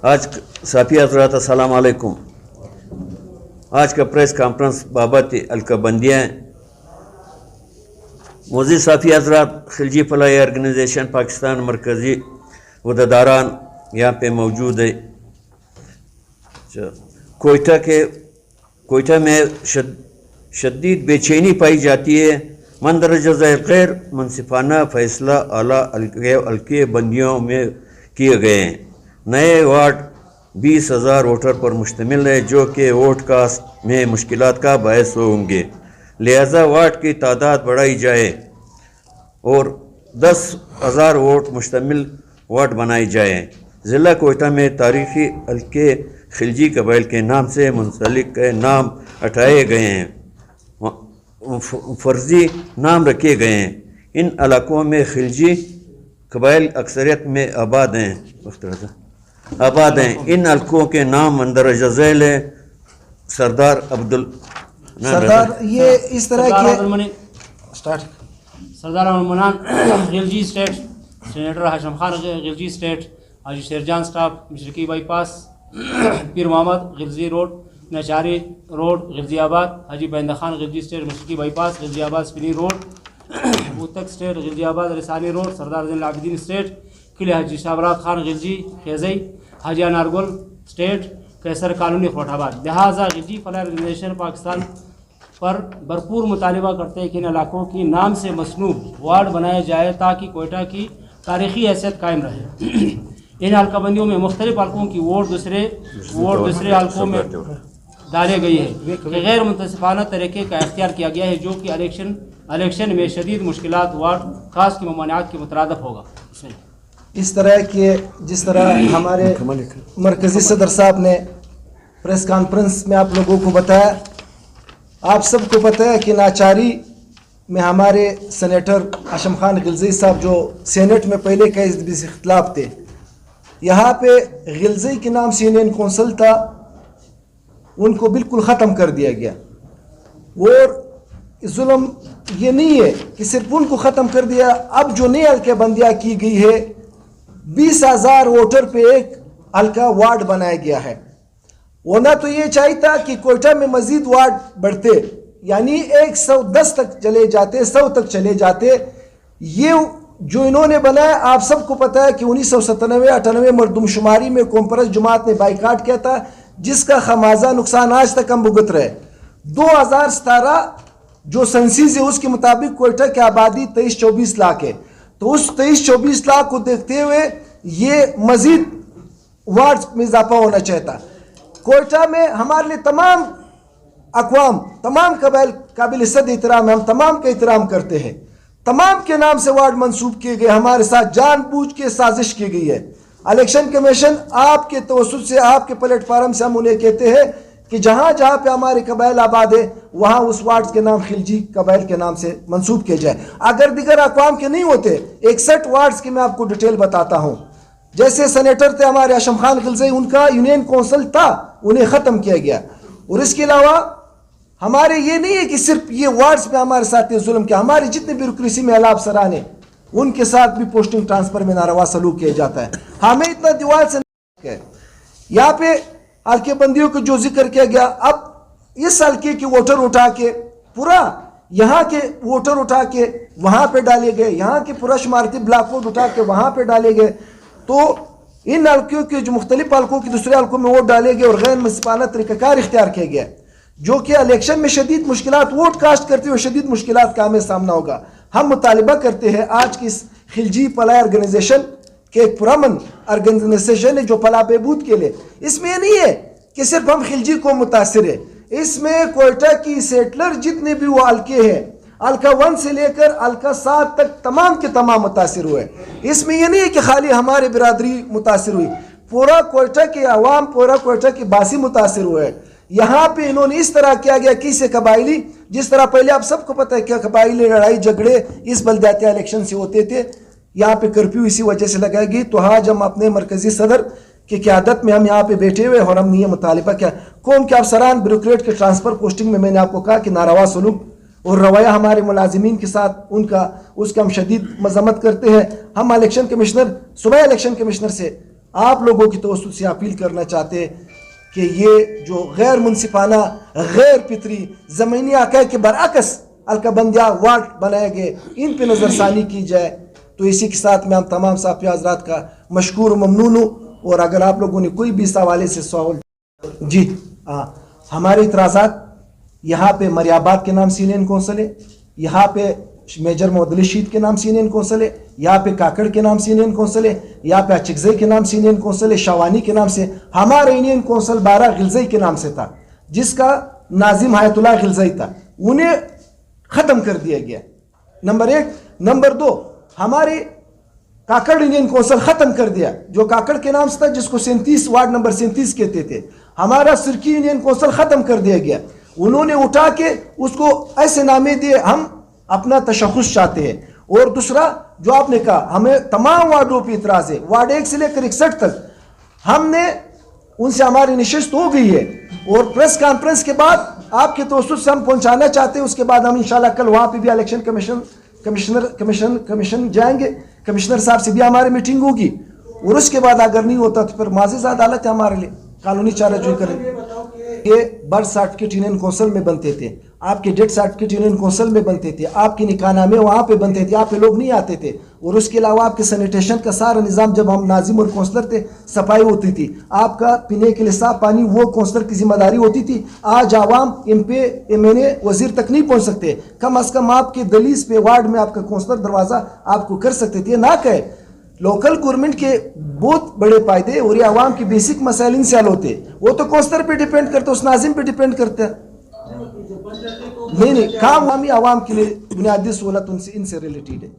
آج صافی حضرات السلام علیکم. آج کا پریس کانفرنس بابت حلقہ بندیاں. موزی صافی حضرات، خلجی فلاحی آرگنائزیشن پاکستان مرکزی عہدیداران یہاں پہ موجود ہے. کوئٹہ میں شدید بے چینی پائی جاتی ہے. مندرجہ ذیل غیر منصفانہ فیصلہ اعلیٰ حلقے بندیوں میں کیے گئے ہیں. نئے وارڈ 20,000 ووٹر پر مشتمل ہے جو کہ ووٹ کاسٹ میں مشکلات کا باعث ہوں گے. لہذا وارڈ کی تعداد بڑھائی جائے اور 10,000 ووٹ مشتمل وارڈ بنائے جائیں. ضلع کوئٹہ میں تاریخی حلقے خلجی قبائل کے نام سے منسلک نام ہٹائے گئے ہیں، فرضی نام رکھے گئے ہیں. ان علاقوں میں خلجی قبائل اکثریت میں آباد ہیں. ان حلقوں کے نام مندرجہ ذیل ہے. سردار یہ اس طرح کے Sardar Almannan Ghilji estate, senator Hashim Khan Ghilji estate, Haji Sherjan staff مشرقی bypass, Pir Muhammad Ghilzai road, Nachari road Ghilzai Abad, Haji Bahinda Khan Ghilji estate مشرقی bypass Ghilzai Abad Spini road, بوتک state Ghalzi آباد رسانی روڈ، سردار زین العابدین اسٹیٹ، قلعہ حاجی شابرات خان غلجی خیزئی، حاجی انارگل اسٹیٹ، کیسر کالونی فروٹ آباد. لہٰذا غلجی فلاح آرگنائزیشن پاکستان پر بھرپور مطالبہ کرتے ہیں کہ ان علاقوں کی نام سے مسنوب وارڈ بنائے جائے تاکہ کوئٹہ کی تاریخی حیثیت قائم رہے. ان حلقہ بندیوں میں مختلف حلقوں کی ووٹ دوسرے حلقوں میں ڈالے گئی ہے کہ غیر منصفانہ طریقے کا اختیار کیا گیا ہے جو کہ الیکشن میں شدید مشکلات وارڈ خاص کی ممانعات کے مترادف ہوگا. اس طرح کے جس طرح ہمارے مرکزی صدر صاحب نے پریس کانفرنس میں آپ لوگوں کو بتایا، آپ سب کو پتہ ہے کہ ناچاری میں ہمارے سینیٹر ہاشم خان غلزی صاحب جو سینٹ میں پہلے کئی اختلاف تھے، یہاں پہ غلزی کے نام سے یونین کونسل تھا، ان کو بالکل ختم کر دیا گیا. اور ظلم یہ نہیں ہے کہ صرف ان کو ختم کر دیا، اب جو نئی حلقہ بندیاں کی گئی ہے 20,000 ووٹر پہ ایک حلقہ وارڈ بنایا گیا ہے. ہونا تو یہ چاہیے تھا کہ کوئٹہ میں مزید وارڈ بڑھتے، یعنی 110 تک چلے جاتے، 100 تک چلے جاتے. یہ جو انہوں نے بنایا، آپ سب کو پتہ ہے کہ 1997-98 مردم شماری میں کانفرنس جماعت نے بائیکاٹ کیا تھا، جس کا خمیازہ نقصان آج تک ہم بھگت رہے. 2017 جو سنسیز ہے اس کے مطابق کوئٹہ کی آبادی 23-24 لاکھ ہے. تو اس 23-24 لاکھ کو دیکھتے ہوئے یہ مزید وارڈ میں اضافہ ہونا چاہتا. کوئٹہ میں ہمارے لیے تمام اقوام، تمام قبائل قابل عزت احترام ہے، ہم تمام کا احترام کرتے ہیں. تمام کے نام سے وارڈ منسوب کیے گئے، ہمارے ساتھ جان بوجھ کے سازش کی گئی ہے. الیکشن کمیشن آپ کے توسط سے، آپ کے پلیٹ فارم سے ہم انہیں کہتے ہیں کہ جہاں جہاں پہ ہمارے قبائل آباد ہے وہاں اس وارڈ کے نام خلجی قبائل کے نام سے منسوب کیا جائے. اگر دیگر اقوام کے نہیں ہوتے، 61 وارڈز کی میں آپ کو ڈیٹیل بتاتا ہوں. جیسے سینیٹر تھے ہمارے ہاشم خان غلزی، ان کا یونین کونسل تھا، انہیں ختم کیا گیا. اور اس کے علاوہ ہمارے یہ نہیں ہے کہ صرف یہ وارڈز پہ ہمارے ساتھ ظلم کیا، ہمارے جتنے بیوروکریسی میں اعلیٰ افسران ہیں ان کے ساتھ بھی پوسٹنگ ٹرانسفر میں ناروا سلوک کیا جاتا ہے. ہمیں اتنا دیوال سے ہے. یہاں پہ حلقے بندیوں کو جو ذکر کیا گیا، اب اس حلقے کے ووٹر اٹھا کے پورا یہاں کے ووٹر اٹھا کے وہاں پہ ڈالے گئے، یہاں کے پورا شمارتی بلاک ووٹ اٹھا کے وہاں پہ ڈالے گئے. تو ان حلقوں کے جو مختلف حلقوں کی دوسرے حلقوں میں ووٹ ڈالے گئے اور غیر منصفانہ طریقہ کار اختیار کیا گیا، جو کہ الیکشن میں شدید مشکلات، ووٹ کاسٹ کرتے ہوئے شدید مشکلات کا ہمیں سامنا ہوگا. ہم مطالبہ کرتے ہیں آج کی اس خلجی فلاح آرگنائزیشن کہ ایک پرامن آرگنائزیشن ہے جو فلاح بہبود کے لیے، اس میں یہ نہیں ہے کہ صرف ہم خلجی کو متاثر ہے، اس میں کوئٹہ کی سیٹلر جتنے بھی وہ حلقے ہیں، حلقہ 1 سے لے کر حلقہ 7 تک تمام کے تمام متاثر ہوئے. اس میں یہ نہیں ہے کہ خالی ہمارے برادری متاثر ہوئی، پورا کوئٹہ کے عوام، پورا کوئٹہ کے باسی متاثر ہوئے. یہاں پہ انہوں نے اس طرح کیا گیا کہ اسے قبائلی، جس طرح پہلے آپ سب کو پتہ ہے کہ قبائلی لڑائی جھگڑے اس بلدیاتی الیکشن سے ہوتے تھے، یہاں پہ کرفیو اسی وجہ سے لگائی گئی. تو آج ہم اپنے مرکزی صدر کی قیادت میں ہم یہاں پہ بیٹھے ہوئے اور ہم نے یہ مطالبہ کیا، قوم کے افسران بیوروکریٹ کے ٹرانسفر پوسٹنگ میں نے آپ کو کہا کہ ناروا سلوک اور رویہ ہمارے ملازمین کے ساتھ ان کا، اس کا ہم شدید مذمت کرتے ہیں. ہم الیکشن کمشنر، صوبائی الیکشن کمشنر سے آپ لوگوں کی توسط سے اپیل کرنا چاہتے کہ یہ جو غیر منصفانہ غیر فطری زمینی حقائق کے برعکس الکا بندیہ وارڈ بنائے گئے ان پہ نظر ثانی کی جائے. تو اسی کے ساتھ میں ہم تمام صحافی حضرات کا مشکور و ممنون ہوں. اور اگر آپ لوگوں نے کوئی بھی اس حوالے سے سوال جی ہمارے اعتراضات یہاں پہ مریاباد کے نام سے انڈین کونسل ہے, یہاں پہ میجر محمد علی شہید کے نام سے انڈین کونسل ہے, یہاں پہ کاکڑ کے نام سے انڈین کونسل ہے, یہاں پہ اچکزئی کے نام سے انڈین کونسل ہے, شوانی کے نام سے. ہمارا انڈین کونسل 12 غلزئی کے نام سے تھا جس کا ناظم حیات اللہ غلزئی تھا, انہیں ختم کر دیا گیا. نمبر 1. نمبر 2, ہمارے کاکڑ انڈین کونسل ختم کر دیا جو کاکڑ کے نام سے تھا, جس کو 37 وارڈ نمبر 37 کہتے تھے. ہمارا سرکی انڈین کونسل ختم کر دیا گیا. انہوں نے اٹھا کے اس کو ایسے نامے دیے, ہم اپنا تشخص چاہتے ہیں. اور دوسرا جو آپ نے کہا ہمیں تمام وارڈوں پہ اعتراض ہے, وارڈ 1 سے لے کر 61 تک ہم نے ان سے ہماری نشست ہو گئی ہے, اور پریس کانفرنس کے بعد آپ کے توسط سے ہم پہنچانا چاہتے ہیں. اس کے بعد ہم انشاءاللہ کل وہاں پہ بھی الیکشن کمیشن جائیں گے, کمشنر صاحب سے بھی ہماری میٹنگ ہوگی, اور اس کے بعد اگر نہیں ہوتا تو پھر معزز عدالت ہے ہمارے لیے, قانونی چارہ جوئی کریں گے. یہ برتھ سرٹیفکیٹ انڈین کونسل میں بنتے تھے, آپ کے ڈیتھ سرٹیفکیٹ انڈین کونسل میں بنتے تھے, آپ کے نکاح نامے وہاں پہ بنتے تھے, آپ پہ لوگ نہیں آتے تھے. اور اس کے علاوہ آپ کے سینیٹیشن کا سارا نظام, جب ہم ناظم اور کونسلر تھے صفائی ہوتی تھی, آپ کا پینے کے لیے صاف پانی وہ کونسلر کی ذمہ داری ہوتی تھی. آج عوام ایم پی ایم این اے وزیر تک نہیں پہنچ سکتے, کم از کم آپ کے دہلیز پہ وارڈ میں آپ کا کونسلر دروازہ آپ کو کر سکتے تھے. نہ کہے لوکل گورنمنٹ کے بہت بڑے فائدے اور یہ عوام کی بیسک مسائل ان سے حل ہوتے, وہ تو کونسلر پہ ڈیپینڈ کرتے, اس ناظم پہ ڈیپینڈ کرتے ہیں. نہیں کام عوامی عوام کے لیے بنیادی سہولت ان سے ریلیٹڈ ہے.